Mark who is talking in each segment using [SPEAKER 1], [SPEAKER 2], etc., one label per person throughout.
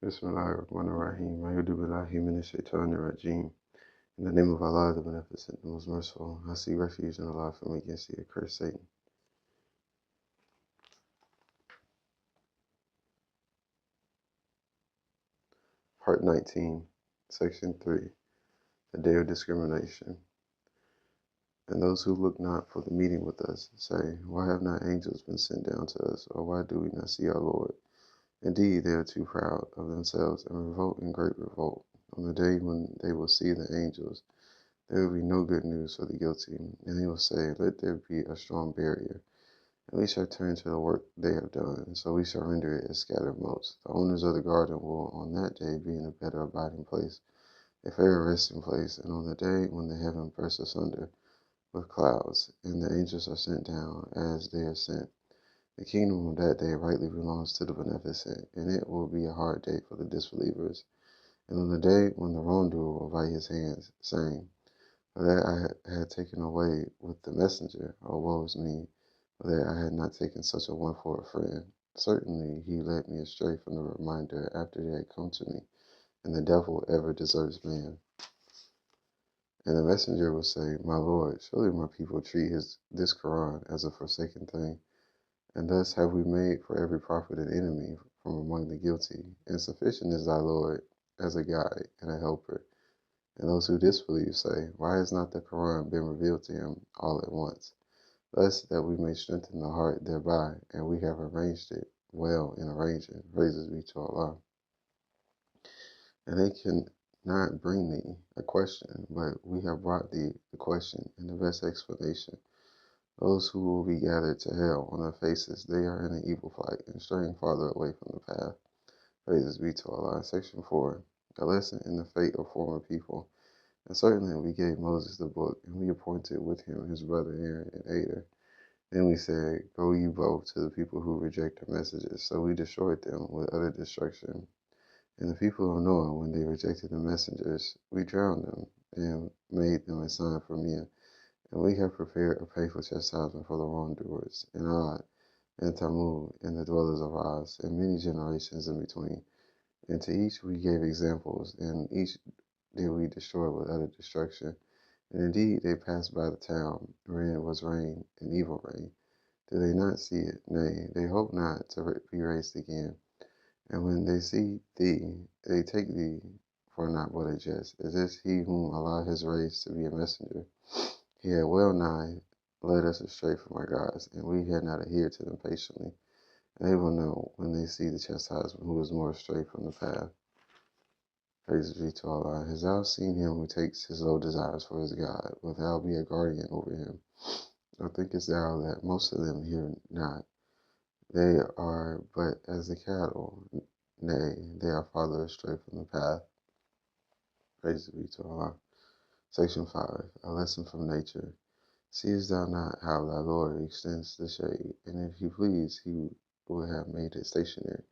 [SPEAKER 1] Bismillahirrahmanirrahim. A'udhu billahi minash shaitanir rajim. In the name of Allah, the Beneficent, the Most Merciful, I seek refuge in Allah from against the accursed Satan. Part 19, Section 3, The Day of Discrimination. And those who look not for the meeting with us say, why have not angels been sent down to us, or why do we not see our Lord? Indeed, they are too proud of themselves and revolt in great revolt. On the day when they will see the angels, there will be no good news for the guilty, and they will say, let there be a strong barrier, and we shall turn to the work they have done, so we shall render it as scattered motes. The owners of the garden will on that day be in a better abiding place, a fairer resting place, and on the day when the heaven bursts asunder with clouds, and the angels are sent down as they are sent, the kingdom of that day rightly belongs to the Beneficent, and it will be a hard day for the disbelievers. And on the day when the wrongdoer will bite his hands, saying, for that I had taken away with the messenger, oh woe is me, for that I had not taken such a one for a friend. Certainly he led me astray from the reminder after they had come to me, and the devil ever deserts man. And the messenger will say, my Lord, surely my people treat this Qur'an as a forsaken thing, and thus have we made for every prophet an enemy from among the guilty, and sufficient is thy Lord as a guide and a helper. And those who disbelieve say, why has not the Quran been revealed to him all at once? Thus that we may strengthen the heart thereby, and we have arranged it well in arranging. Praises be to Allah. And they can not bring thee a question, but we have brought thee the question and the best explanation. Those who will be gathered to hell on their faces, they are in an evil plight and straying farther away from the path. Praises be to Allah. Section 4. A lesson in the fate of former people. And certainly we gave Moses the book, and we appointed with him his brother Aaron and Aaron. Then we said, go you both to the people who reject our messages. So we destroyed them with utter destruction. And the people of Noah, when they rejected the messengers, we drowned them and made them a sign for men. And we have prepared a painful chastisement for the wrongdoers, and Ad, and Tammuz, and the dwellers of Oz, and many generations in between. And to each we gave examples, and each did we destroy with utter destruction. And indeed they passed by the town, wherein was rain, and evil rain. Do they not see it? Nay, they hope not to be raised again. And when they see thee, they take thee for not but a jest. Is this he whom Allah has raised to be a messenger? He had well nigh led us astray from our gods, and we had not adhered to them patiently. And they will know when they see the chastisement who is more astray from the path. Praise be to Allah. Hast thou seen him who takes his low desires for his God, wilt thou be a guardian over him? Or thinkest thou that most of them hear not? They are but as the cattle, nay, they are farther astray from the path. Praise be to Allah. Section 5. A lesson from nature. Seest thou not how thy Lord extends the shade, and if he please, he would have made it stationary.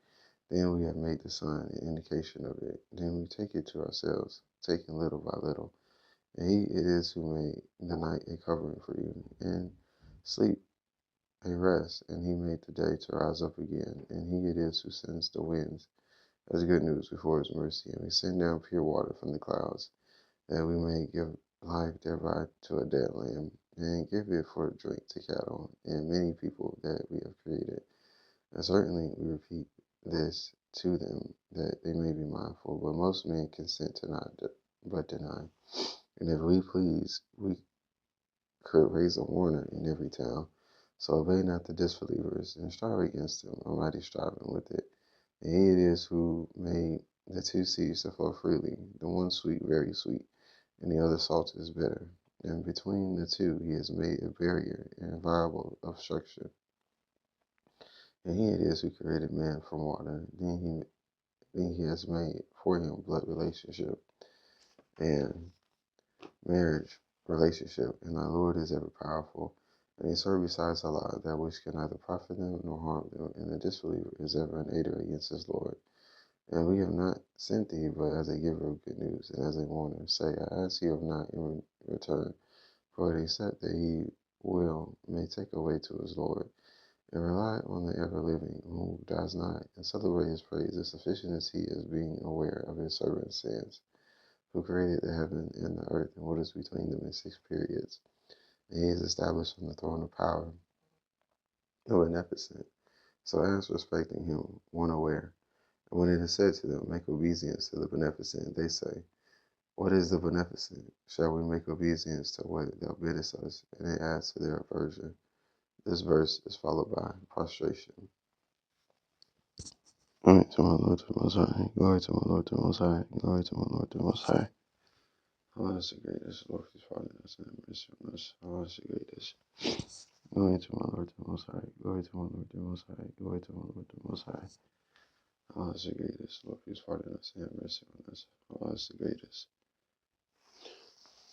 [SPEAKER 1] Then we have made the sun an indication of it. Then we take it to ourselves, taking little by little. And he it is who made the night a covering for you, and sleep a rest. And he made the day to rise up again. And he it is who sends the winds as good news before his mercy. And we send down pure water from the clouds, that we may give life thereby to a dead lamb, and give it for drink to cattle, and many people that we have created. And certainly we repeat this to them, that they may be mindful, but most men consent to not but deny. And if we please, we could raise a warner in every town. So obey not the disbelievers, and strive against them, a mighty striving with it. And he it is who made the two seas to flow freely, the one sweet, very sweet, and the other salt is bitter. And between the two he has made a barrier, an invariable obstruction. And he it is who created man from water. Then he has made for him blood relationship and marriage relationship. And our Lord is ever powerful. And they serve besides Allah that which can neither profit them nor harm them. And the disbeliever is ever an aider against his Lord. And we have not sent thee but as a giver of good news and as a warner. Say, I ask you of not in return, for it is said that he will may take away to his Lord. and rely on the ever-living, who does not, and celebrate his praise as sufficient as he is, being aware of his servant's sins, who created the heaven and the earth and what is between them in 6 periods. And he is established on the throne of power, O beneficent. So as respecting him, one aware. And when it is said to them, make obeisance to the beneficent, they say, what is the beneficent? Shall we make obeisance to what thou biddest us? And it adds to their aversion. This verse is followed by prostration. Glory to my Lord, to the Most High. Glory to my Lord, to the Most High. Glory to my Lord, to the Most High. Allah is the greatest. Lord, please pardon us and have mercy on us. Allah is the greatest. Glory to my Lord, to the Most High. Glory to my Lord, to the Most High. Glory to my Lord, to the Most High. Allah is the greatest. Lord, please pardon us and have mercy on us. Allah is the greatest.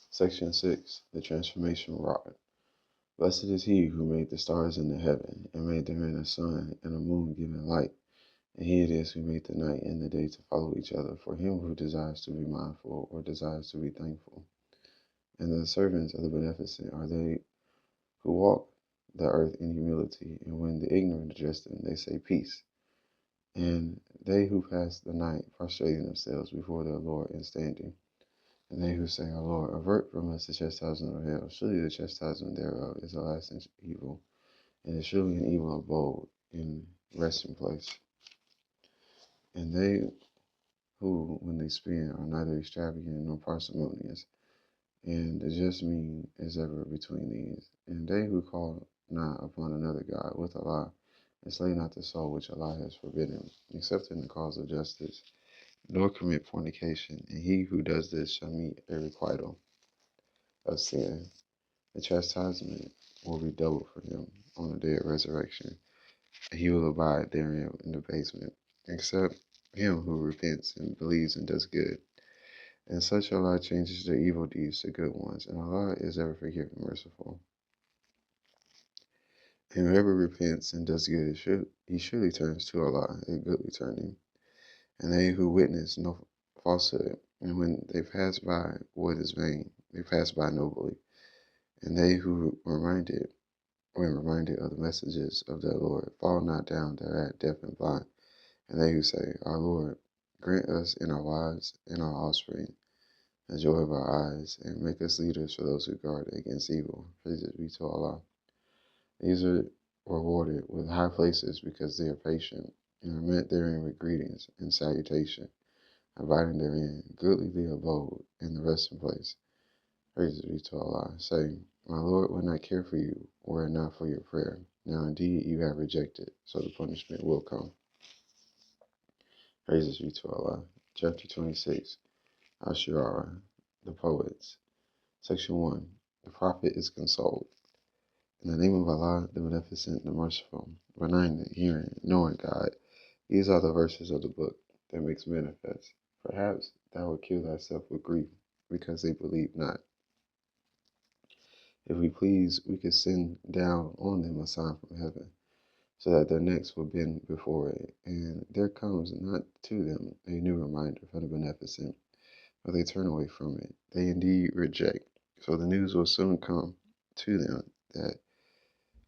[SPEAKER 1] Section 6. The Transformation Rod. Blessed is he who made the stars in the heaven, and made therein a sun and a moon giving light. And he it is who made the night and the day to follow each other, for him who desires to be mindful or desires to be thankful. And the servants of the beneficent are they who walk the earth in humility, and when the ignorant address them, they say peace. And they who pass the night prostrating themselves before their Lord and standing. And they who say, O Lord, avert from us the chastisement of hell. Surely the chastisement thereof is a lasting evil, and is surely an evil abode in resting place. And they who, when they spend, are neither extravagant nor parsimonious, and the just mean is ever between these. And they who call not upon another God with Allah, and slay not the soul which Allah has forbidden, except in the cause of justice, nor commit fornication, and he who does this shall meet a requital of sin. The chastisement will be doubled for him on the day of resurrection, and he will abide therein in the basement, except him who repents and believes and does good. And such Allah changes their evil deeds to good ones, and Allah is ever forgiving, merciful. And whoever repents and does good, he surely turns to Allah, a goodly turning. And they who witness no falsehood, and when they pass by what is vain, they pass by nobly. And they who when reminded of the messages of their Lord, fall not down thereat deaf and blind. And they who say, Our Lord, grant us in our wives and our offspring the joy of our eyes, and make us leaders for those who guard against evil. Praises be to Allah. These are rewarded with high places because they are patient, and are met therein with greetings and salutation, abiding therein, goodly the abode and the resting place. Praises be to Allah. Saying, My Lord would not care for you were it not for your prayer. Now indeed you have rejected, so the punishment will come. Praises be to Allah. Chapter 26. Ashurara, the Poets. Section 1. The Prophet is consoled. In the name of Allah, the Beneficent, the Merciful, benign, hearing, knowing God, these are the verses of the book that makes manifest. Perhaps thou wilt kill thyself with grief, because they believe not. If we please, we could send down on them a sign from heaven, so that their necks will bend before it, and there comes not to them a new reminder from the Beneficent, but they turn away from it. They indeed reject. So the news will soon come to them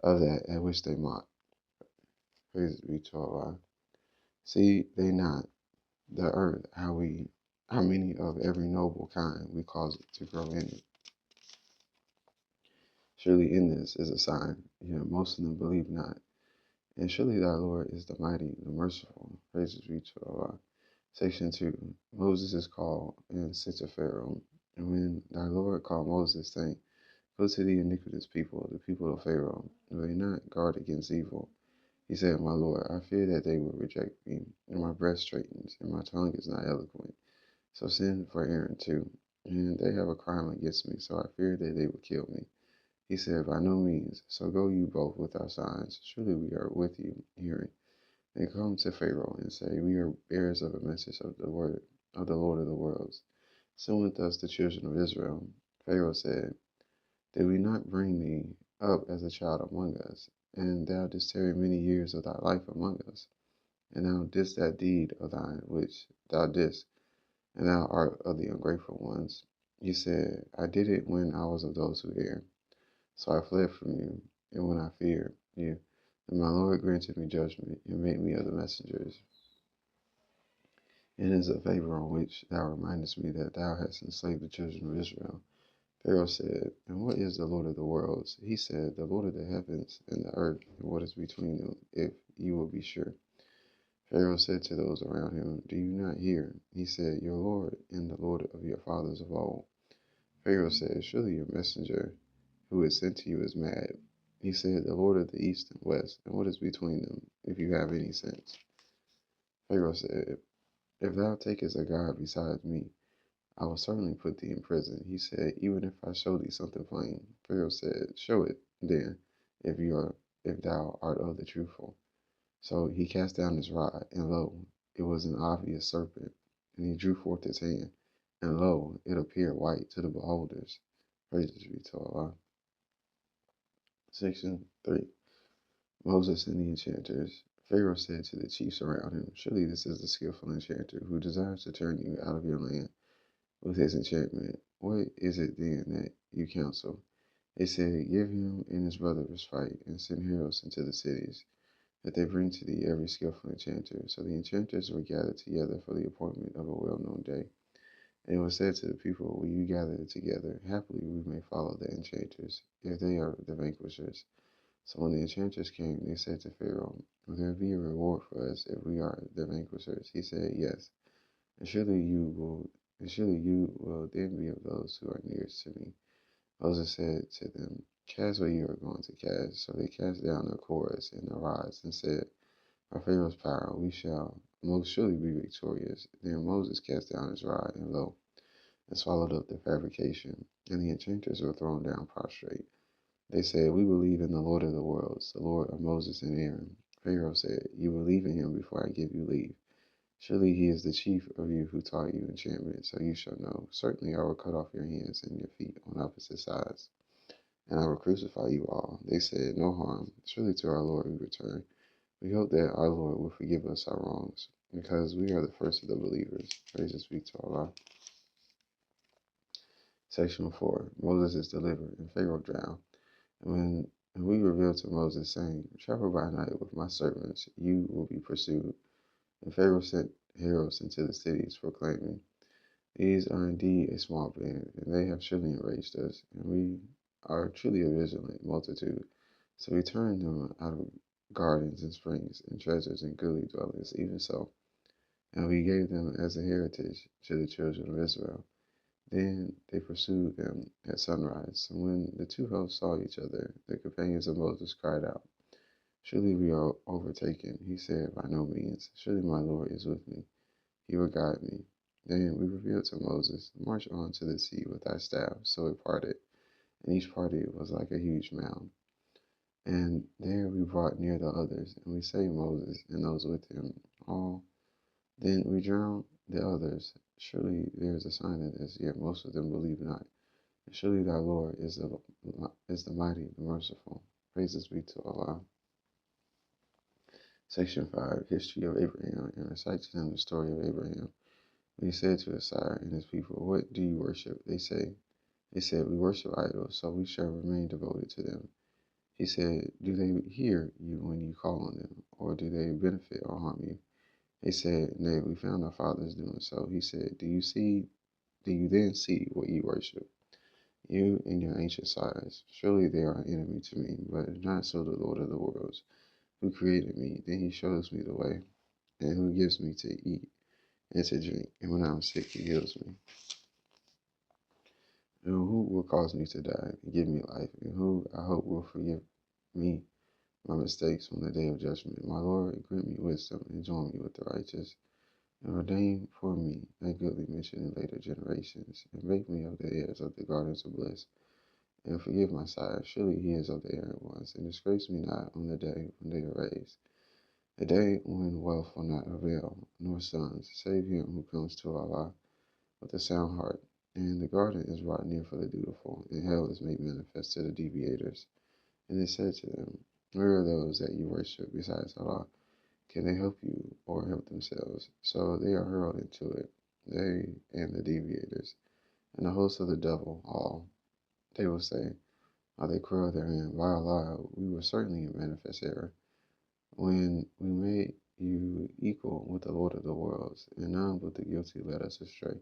[SPEAKER 1] of that at which they mock. Praise be to Allah. See they not the earth, how many of every noble kind we cause it to grow in it. Surely in this is a sign, yet most of them believe not. And surely thy Lord is the mighty, the merciful. Praises be to Allah. Section 2. Moses is called and sent to Pharaoh. And when thy Lord called Moses, saying, Go to the iniquitous people, the people of Pharaoh, will they not guard against evil? He said, My Lord, I fear that they will reject me, and my breast straightens, and my tongue is not eloquent. So send for Aaron too, and they have a crime against me, so I fear that they will kill me. He said, By no means, so go you both with our signs. Surely we are with you, hearing. Then come to Pharaoh and say, We are bearers of a message of the word of the Lord of the worlds. Send with us the children of Israel. Pharaoh said, Did we not bring thee up as a child among us? And thou didst tarry many years of thy life among us. And thou didst that deed of thine which thou didst, and thou art of the ungrateful ones. He said, I did it when I was of those who err. So I fled from you, and when I feared you, And my Lord granted me judgment and made me of the messengers. It is a favor on which thou remindest me that thou hast enslaved the children of Israel. Pharaoh said, and what is the Lord of the worlds? He said, the Lord of the heavens and the earth, and what is between them, if you will be sure. Pharaoh said to those around him, do you not hear? He said, your Lord and the Lord of your fathers of old. Pharaoh said, surely your messenger who is sent to you is mad. He said, the Lord of the east and west, and what is between them, if you have any sense? Pharaoh said, if thou takest a god besides me, I will certainly put thee in prison. He said, even if I show thee something plain. Pharaoh said, show it then, if thou art of the truthful. So he cast down his rod, and lo, it was an obvious serpent. And he drew forth his hand, and lo, it appeared white to the beholders. Praises be to Allah. Section 3. Moses and the enchanters. Pharaoh said to the chiefs around him, surely this is the skillful enchanter who desires to turn you out of your land with his enchantment. What is it then that you counsel? They said, give him and his brother respite, and send heralds into the cities, that they bring to thee every skillful enchanter. So the enchanters were gathered together for the appointment of a well-known day. And it was said to the people, will you gather together? Happily we may follow the enchanters, if they are the vanquishers. So when the enchanters came, they said to Pharaoh, will there be a reward for us if we are the vanquishers? He said, yes. And surely you will then be of those who are nearest to me. Moses said to them, cast what you are going to cast. So they cast down their cords and their rods and said, by Pharaoh's power we shall most surely be victorious. Then Moses cast down his rod, and lo, and swallowed up the fabrication, and the enchanters were thrown down prostrate. They said, we believe in the Lord of the worlds, the Lord of Moses and Aaron. Pharaoh said, you believe in him before I give you leave. Surely he is the chief of you who taught you enchantment, so you shall know. Certainly I will cut off your hands and your feet on opposite sides, and I will crucify you all. They said, no harm. Surely to our Lord we return. We hope that our Lord will forgive us our wrongs, because we are the first of the believers. Praises be to Allah. Section 4. Moses is delivered, and Pharaoh drowned. And we revealed to Moses, saying, travel by night with my servants, you will be pursued. And Pharaoh sent heralds into the cities, proclaiming, these are indeed a small band, and they have surely enraged us, and we are truly a vigilant multitude. So we turned them out of gardens and springs, and treasures and goodly dwellings, even so. And we gave them as a heritage to the children of Israel. Then they pursued them at sunrise. And when the two hosts saw each other, the companions of Moses cried out, surely we are overtaken. He said, by no means. Surely my Lord is with me. He will guide me. Then we revealed to Moses, march on to the sea with thy staff. So it parted, and each party was like a huge mound. And there we brought near the others, and we saved Moses and those with him all. Then we drowned the others. Surely there is a sign in this, yet most of them believe not. And surely thy Lord is the mighty, the merciful. Praises be to Allah. Section 5. History of Abraham, and recite to them the story of Abraham. When he said to his sire and his people, what do you worship? They said, we worship idols, so we shall remain devoted to them. He said, do they hear you when you call on them, or do they benefit or harm you? They said, nay, we found our fathers doing so. He said, do you then see what you worship? You and your ancient sires, surely they are an enemy to me, but not so the Lord of the worlds, who created me. Then he shows me the way, and who gives me to eat and to drink, and when I am sick, he heals me. And who will cause me to die and give me life, and who I hope will forgive me my mistakes on the day of judgment. My Lord, grant me wisdom and join me with the righteous, and ordain for me a goodly mention in later generations, and make me of the heirs of the gardens of bliss, and forgive my sire. Surely he is of the errant ones, and disgrace me not on the day when they are raised. A day when wealth will not avail, nor sons, save him who comes to Allah with a sound heart. And the garden is brought near for the dutiful, and hell is made manifest to the deviators. And it said to them, where are those that you worship besides Allah? Can they help you or help themselves? So they are hurled into it, they and the deviators, and the hosts of the devil, all. They will say, while they curl therein, by Allah, we were certainly in manifest error. when we made you equal with the Lord of the worlds, and none but the guilty led us astray.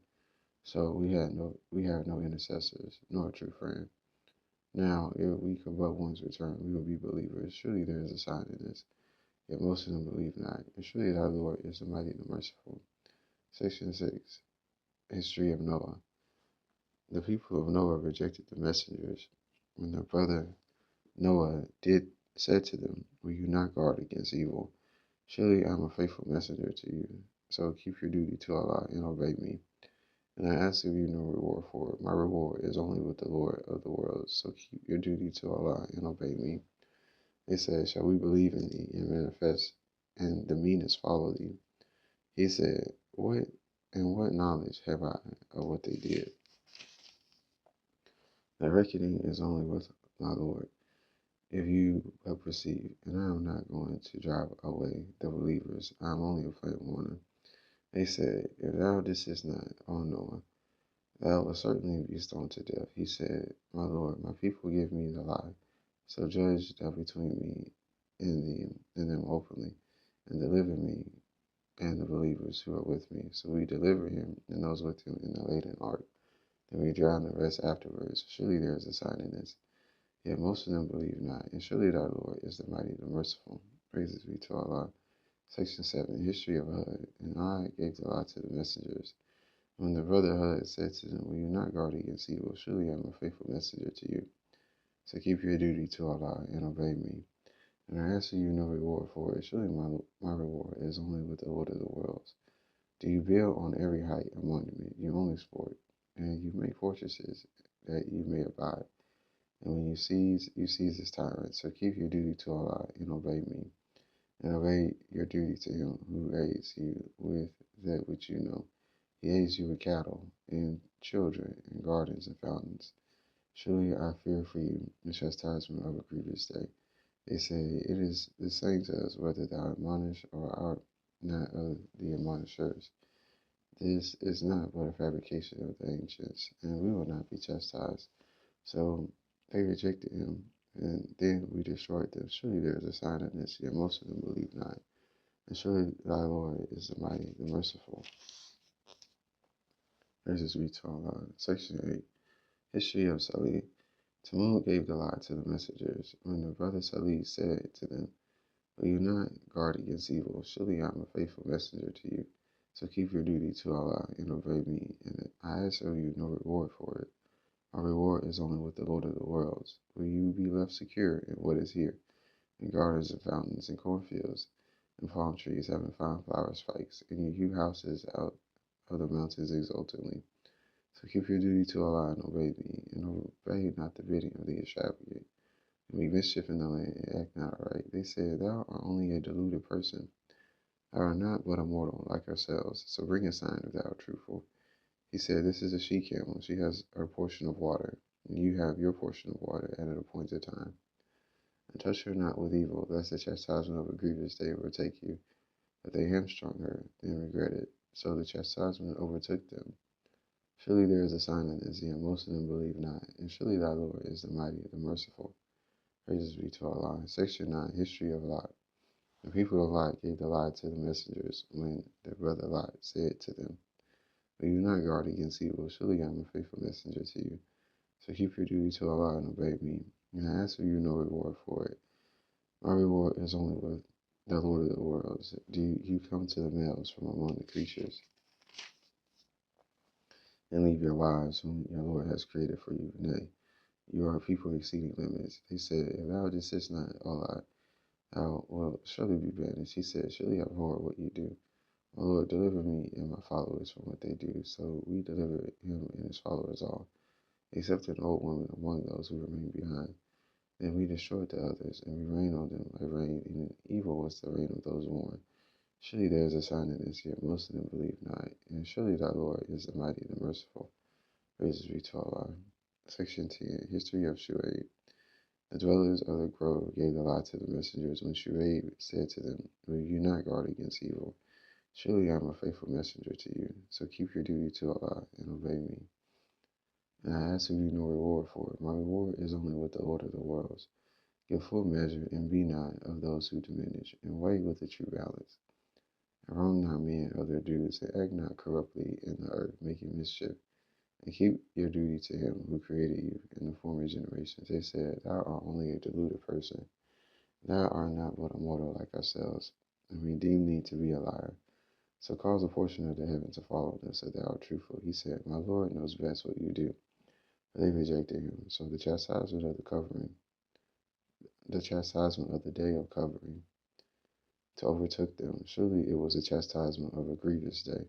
[SPEAKER 1] So we have no intercessors, nor a true friend. Now, if we could but once return, we will be believers. Surely there is a sign in this. Yet most of them believe not. And surely thy Lord is the mighty and the merciful. Section 6. History of Noah. The people of Noah rejected the messengers. When their brother Noah said to them, will you not guard against evil? Surely I am a faithful messenger to you. So keep your duty to Allah and obey me. And I ask of you no reward for it. My reward is only with the Lord of the worlds. So keep your duty to Allah and obey me. They said, shall we believe in thee and manifest, and the meanest follow thee? He said, what knowledge have I of what they did? The reckoning is only with my Lord. If you have perceived, and I am not going to drive away the believers, I am only a plain warner. They said, if thou didst not, O Noah, thou wilt certainly be stoned to death. He said, my Lord, my people give me the lie. So judge thou between me and them openly, and deliver me and the believers who are with me. So we deliver him and those with him in the laden ark. Then we drown the rest afterwards. Surely there is a sign in this. Yet most of them believe not. And surely thy Lord is the mighty, the merciful. Praises be to Allah. Section 7. History of Hud. And I gave the lie to the messengers. When the brother Hud said to them, will you not guard against evil? Surely I am a faithful messenger to you. So keep your duty to Allah and obey me. And I ask you no reward for it. Surely my reward is only with the Lord of the worlds. Do you build on every height a monument? You only sport, and you make fortresses that you may abide. And when you seize his tyrants. So keep your duty to Allah and obey me, and obey your duty to him who aids you with that which you know. He aids you with cattle and children and gardens and fountains. Surely I fear for you the chastisement of a grievous day. They say, it is the same to us whether thou admonish or art not of the admonishers. This is not but a fabrication of the ancients, and we will not be chastised. So they rejected him, and then we destroyed them. Surely there is a sign in this, yet most of them believe not. And surely thy Lord is the mighty, the merciful. Praises be to Allah. Section 8. History of Salih. Tamud gave the lie to the messengers. When the brother Salih said to them, will you not guard against evil? Surely I am a faithful messenger to you. So keep your duty to Allah and obey me, and I ask of you no reward for it. Our reward is only with the Lord of the worlds. Will you be left secure in what is here, in gardens and fountains and cornfields, and palm trees having fine flower spikes, and you hew houses out of the mountains exultantly? So keep your duty to Allah and obey me, and obey not the bidding of the extravagant. And we mischief in the land and act not right. They said, thou art only a deluded person. Thou art not but a mortal like ourselves. So bring a sign if thou art truthful. He said, this is a she-camel. She has her portion of water, and you have your portion of water at an appointed time. And touch her not with evil, lest the chastisement of a grievous day overtake you. But they hamstrung her, then regretted. So the chastisement overtook them. Surely there is a sign in this, yet most of them believe not. And surely thy Lord is the mighty, the merciful. Praises be to Allah. Section 9. History of Lot. The people of Lot gave the lie to the messengers when their brother Lot said to them, will you not guard against evil? Surely I am a faithful messenger to you. So keep your duty to Allah and obey me. And I ask for you no reward for it. My reward is only with the Lord of the worlds. Do you come to the males from among the creatures, and leave your wives whom your Lord has created for you? Nay, you are a people exceeding limits. They said, if thou desist not, Allah, thou wilt surely be banished. He said, surely I abhor what you do. My Lord, deliver me and my followers from what they do. So we delivered him and his followers all, except an old woman among those who remained behind. Then we destroyed the others, and we rained on them like rain, and evil was the rain of those warned. Surely there is a sign in this, yet most of them believe not. And surely thy Lord is the mighty, the merciful. Praises be to Allah. Section 10. History of Shu'aib. The dwellers of the grove gave the lie to the messengers when Shu'aib said to them, will you not guard against evil? Surely I am a faithful messenger to you. So keep your duty to Allah and obey me. And I ask of you no reward for it. My reward is only with the Lord of the worlds. Give full measure, and be not of those who diminish, and weigh with the true balance. And wrong not men of their dues, and act not corruptly in the earth, making mischief. And keep your duty to him who created you in the former generations. They said, Thou art only a deluded person. Thou art not but a mortal like ourselves, and we deem thee to be a liar. So cause a portion of the heaven to follow them, so thou art truthful. He said, My Lord knows best what you do. But they rejected him. So the chastisement of the day of covering, to overtake them. Surely it was a chastisement of a grievous day.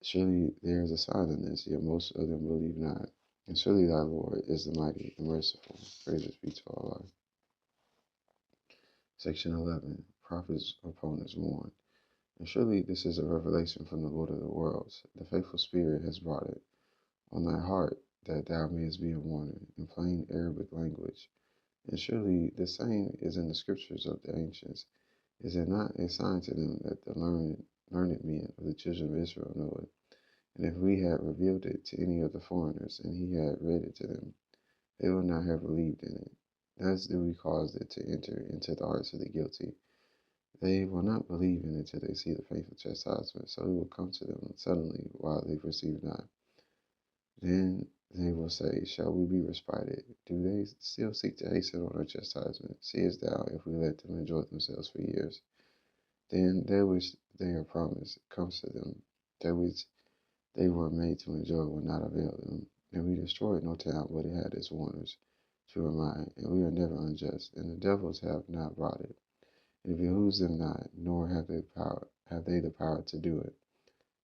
[SPEAKER 1] Surely there is a sign in this, yet most of them believe not. And surely thy Lord is the mighty, the merciful. Praises be to Allah. Section 11. Prophets' opponents warn. And surely this is a revelation from the Lord of the worlds. The faithful Spirit has brought it on thy heart, that thou mayest be a warner in plain Arabic language. And surely the same is in the scriptures of the ancients. Is it not a sign to them that the learned men of the children of Israel know it? And if we had revealed it to any of the foreigners, and he had read it to them, they would not have believed in it. Thus do we cause it to enter into the hearts of the guilty. They will not believe in it till they see the painful chastisement, so it will come to them suddenly while they perceive not. Then they will say, Shall we be respited? Do they still seek to hasten on our chastisement? Seest thou, if we let them enjoy themselves for years? Then that which they are promised comes to them, that which they were made to enjoy will not avail them. And we destroyed no town but it had its warners to remind, and we are never unjust, and the devils have not brought it. It behooves them not, nor have they the power to do it.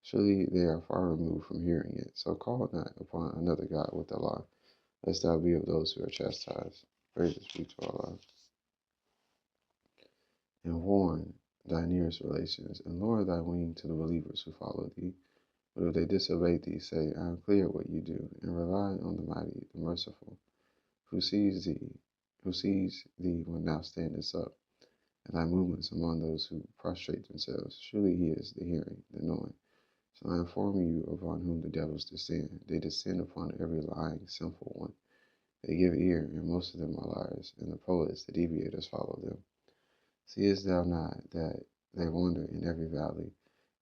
[SPEAKER 1] Surely they are far removed from hearing it. So call not upon another God with Allah, lest thou be of those who are chastised. Praises be to Allah. And warn thy nearest relations, and lower thy wing to the believers who follow thee. But if they disobey thee, say, I am clear what you do, and rely on the mighty, the merciful, who sees thee when thou standest up, and thy movements among those who prostrate themselves. Surely he is the hearing, the knowing. So I inform you upon whom the devils descend. They descend upon every lying, sinful one. They give ear, and most of them are liars, and the poets, the deviators, follow them. Seest thou not that they wander in every valley,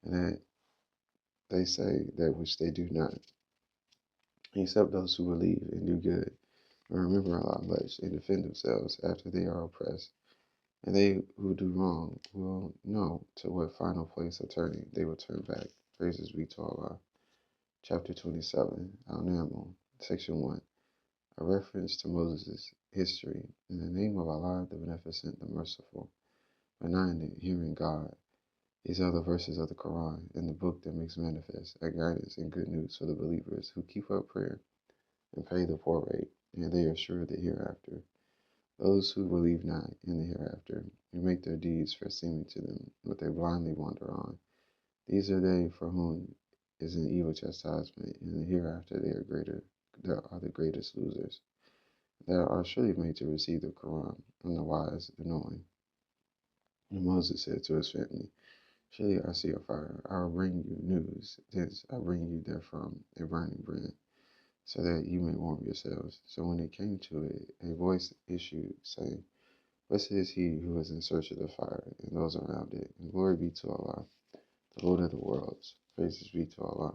[SPEAKER 1] and that they say that which they do not, except those who believe and do good, and remember Allah much, and defend themselves after they are oppressed. And they who do wrong will know to what final place of turning they will turn back. Praises be to Allah. Chapter 27, Al-Naml, Section 1, a reference to Moses' history. In the name of Allah, the Beneficent, the Merciful, benignant, hearing God. These are the verses of the Qur'an, in the book that makes manifest a guidance and good news for the believers who keep up prayer and pay the poor rate, and they are sure of the hereafter. Those who believe not in the hereafter, who make their deeds for seeming to them, but they blindly wander on. These are they for whom is an evil chastisement, and the hereafter they are the greatest losers. They are surely made to receive the Quran from the wise, the knowing. And Moses said to his family, Surely I see a fire. I will bring you news. Thence I bring you therefrom a burning brand, so that you may warm yourselves. So when it came to it, a voice issued, saying, Blessed is he who is in search of the fire, and those around it. And glory be to Allah, the Lord of the worlds. Praises be to Allah.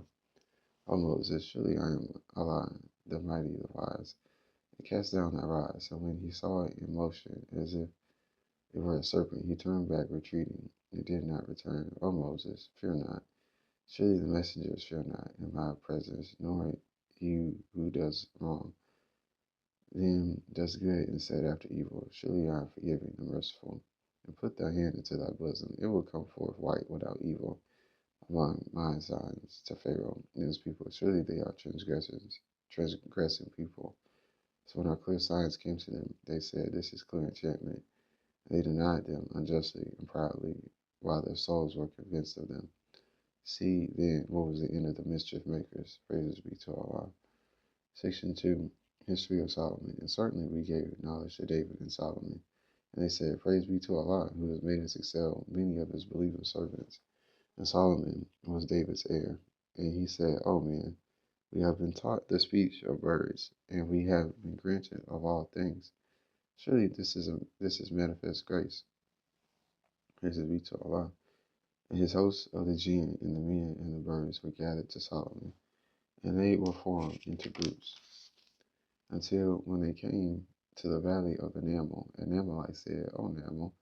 [SPEAKER 1] O Moses, surely I am Allah, the mighty, the wise. And cast down that rod. So when he saw it in motion, as if it were a serpent, he turned back, retreating. It did not return. O Moses, fear not. Surely the messengers fear not in my presence, nor he who does wrong. Then does good instead after evil. Surely I am forgiving and merciful. And put thy hand into thy bosom. It will come forth white without evil among my signs to Pharaoh and his people. Surely they are transgressing people. So when our clear signs came to them, they said, This is clear enchantment. And they denied them unjustly and proudly, while their souls were convinced of them. See then what was the end of the mischief makers. Praises be to Allah. Section 2, History of Solomon. And certainly we gave knowledge to David and Solomon. And they said, Praise be to Allah, who has made us excel many of his believing servants. And Solomon was David's heir. And he said, O man, we have been taught the speech of birds, and we have been granted of all things. Surely this is manifest grace. Praises be to Allah. And his hosts of the jinn and the men and the birds were gathered to Solomon, and they were formed into groups, until when they came to the valley of Enamel, and Amalek said, O Enamel,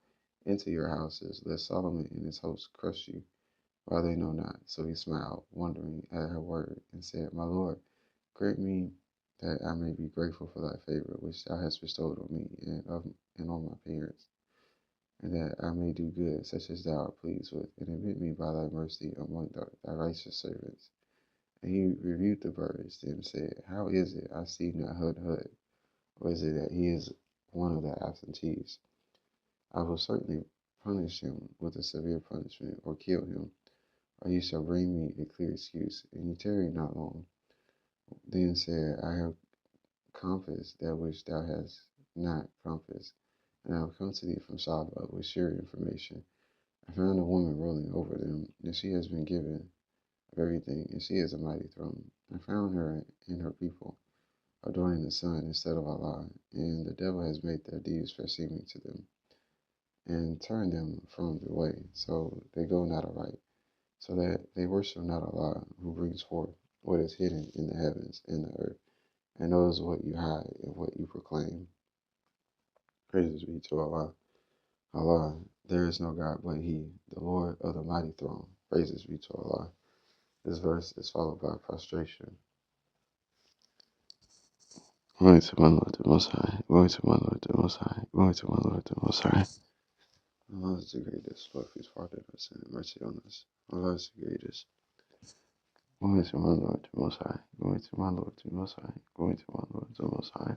[SPEAKER 1] into your houses, lest Solomon and his hosts crush you, while they know not. So he smiled, wondering at her word, and said, My Lord, grant me that I may be grateful for thy favor, which thou hast bestowed on me and on my parents, and that I may do good, such as thou art pleased with, and admit me by thy mercy among thy righteous servants. And he rebuked the birds, then said, How is it I see not Hudhud? Or is it that he is one of the absentees? I will certainly punish him with a severe punishment, or kill him, or you shall bring me a clear excuse. And he tarried not long. Then said, I have compassed that which thou hast not compassed, and I have come to thee from Saba with sure information. I found a woman ruling over them, and she has been given of everything, and she is a mighty throne. I found her and her people adoring the sun instead of Allah, and the devil has made their deeds seeming to them, and turned them from the way, so they go not aright, so that they worship not Allah, who brings forth what is hidden in the heavens and the earth, and knows what you hide and what you proclaim. Praises be to Allah. Allah, there is no God but He, the Lord of the mighty throne. Praises be to Allah. This verse is followed by prostration. Glory to my Lord the Most High. Glory to my Lord the Most High. Glory to my Lord the Most High. Allah is the greatest. Love His pardon us and mercy on us. Allah is the greatest. Glory to my Lord the Most High. Glory to my Lord the Most High. Glory to my Lord the Most High.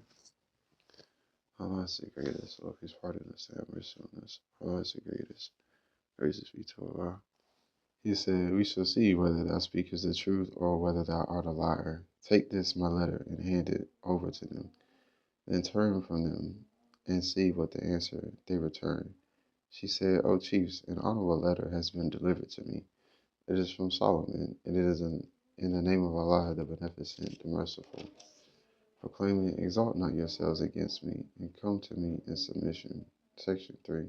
[SPEAKER 1] Allah is the greatest. Love His pardon us and mercy on us. Allah is the greatest. Praises be to Allah. He said, We shall see whether thou speakest the truth or whether thou art a liar. Take this my letter and hand it over to them. Then turn from them and see what the answer they return. She said, O chiefs, an honorable letter has been delivered to me. It is from Solomon, and it is in the name of Allah, the Beneficent, the Merciful, proclaiming, Exalt not yourselves against me, and come to me in submission. Section 3.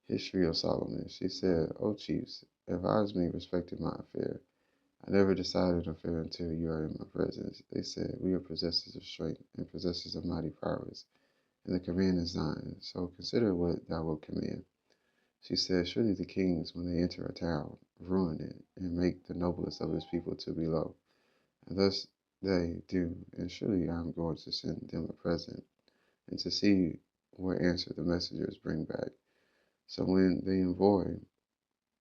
[SPEAKER 1] History of Solomon. She said, O chiefs, advise me respecting my affair. I never decided an affair until you are in my presence. They said, We are possessors of strength and possessors of mighty powers, and the command is thine. So consider what thou wilt command. She said, Surely the kings, when they enter a town, ruin it, and make the noblest of his people to be low. And thus they do, and surely I am going to send them a present, and to see what answer the messengers bring back. So when the envoy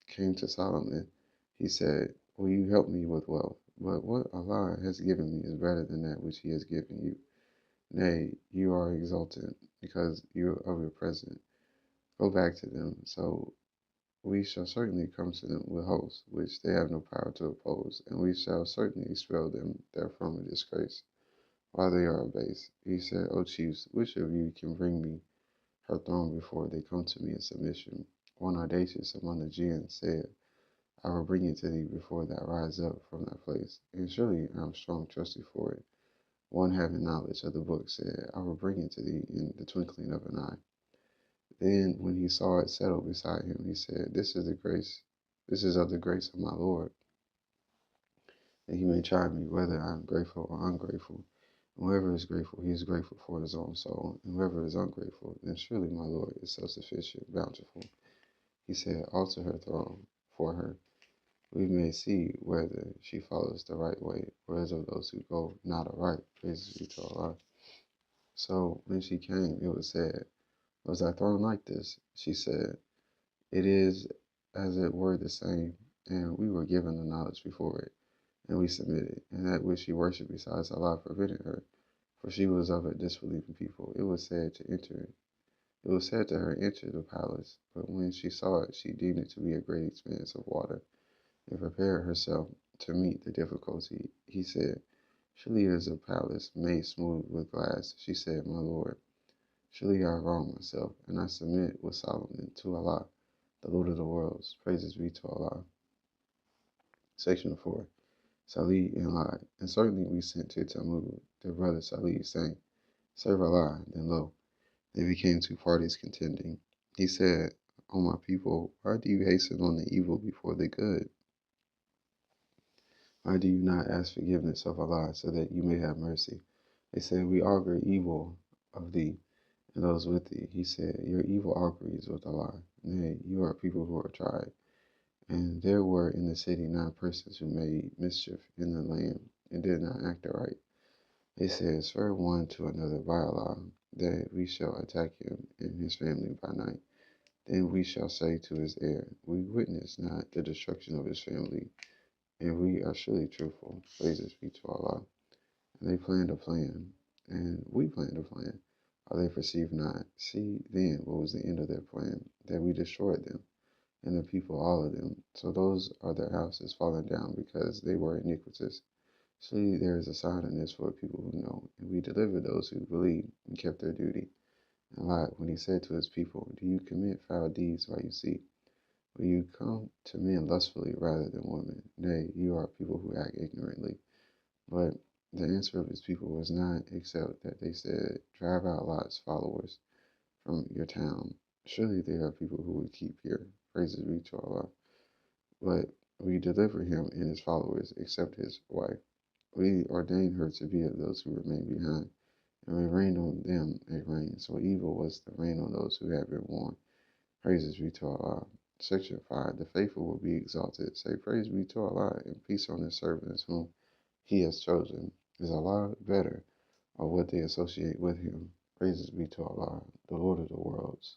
[SPEAKER 1] came to Solomon, he said, Will you help me with wealth? But what Allah has given me is better than that which He has given you. Nay, you are exalted because you are of your present. Go back to them, so we shall certainly come to them with hosts, which they have no power to oppose, and we shall certainly expel them therefrom in disgrace, while they are abased. He said, O chiefs, which of you can bring me her throne before they come to me in submission? One audacious among the jinn said, I will bring it to thee before thou rise up from thy place, and surely I am strong trusty for it. One having knowledge of the book said, I will bring it to thee in the twinkling of an eye. Then, when he saw it settled beside him, he said, This is of the grace of my Lord, that he may try me whether I am grateful or ungrateful. And whoever is grateful, he is grateful for his own soul. And whoever is ungrateful, then surely my Lord is self-sufficient, bountiful. He said, Alter her throne for her. We may see whether she follows the right way, or is of those who go not aright. Praises be to Allah. So when she came, it was said, Was thy throne like this? She said, It is as it were the same, and we were given the knowledge before it, and we submitted, and that which she worshipped besides Allah prevented her, for she was of a disbelieving people. It was said to her, Enter the palace, but when she saw it, she deemed it to be a great expanse of water, and prepared herself to meet the difficulty. He said, Surely it is a palace made smooth with glass. She said, My Lord, surely I have wronged myself, and I submit with Solomon to Allah, the Lord of the worlds. Praises be to Allah. Section 4. Salih and lied. And certainly we sent to Tammuz, their brother Salih, saying, Serve Allah, then lo, They became two parties contending. He said, O my people, why do you hasten on the evil before the good? Why do you not ask forgiveness of Allah so that you may have mercy? They said, we augur evil of thee and those with thee. He said, your evil auguries with Allah. Nay, you are people who are tried. And there were in the city 9 persons who made mischief in the land and did not act aright. They said, swear one to another by Allah that we shall attack him and his family by night. Then we shall say to his heir, we witness not the destruction of his family, and we are surely truthful. Praises be to Allah. And they planned a plan, and we planned a plan. Or they perceived not. See then what was the end of their plan, that we destroyed them, and the people all of them. So those are their houses fallen down because they were iniquitous. Surely there is a sign in this for a people who know, and we delivered those who believed and kept their duty. And Lot, when he said to his people, do you commit foul deeds while you sleep? Will you come to men lustfully rather than women? Nay, you are people who act ignorantly. But the answer of his people was not except that they said, drive out Lot's followers from your town. Surely there are people who would keep here. Praises be to Allah. But we deliver him and his followers, except his wife. We ordained her to be of those who remain behind, and we rained on them a rain. So evil was the rain on those who had been warned. Praises be to Allah. Section 5. The faithful will be exalted. Say, praise be to Allah, and peace on his servants whom he has chosen. Is Allah better, or what they associate with him? Praises be to Allah, the Lord of the worlds.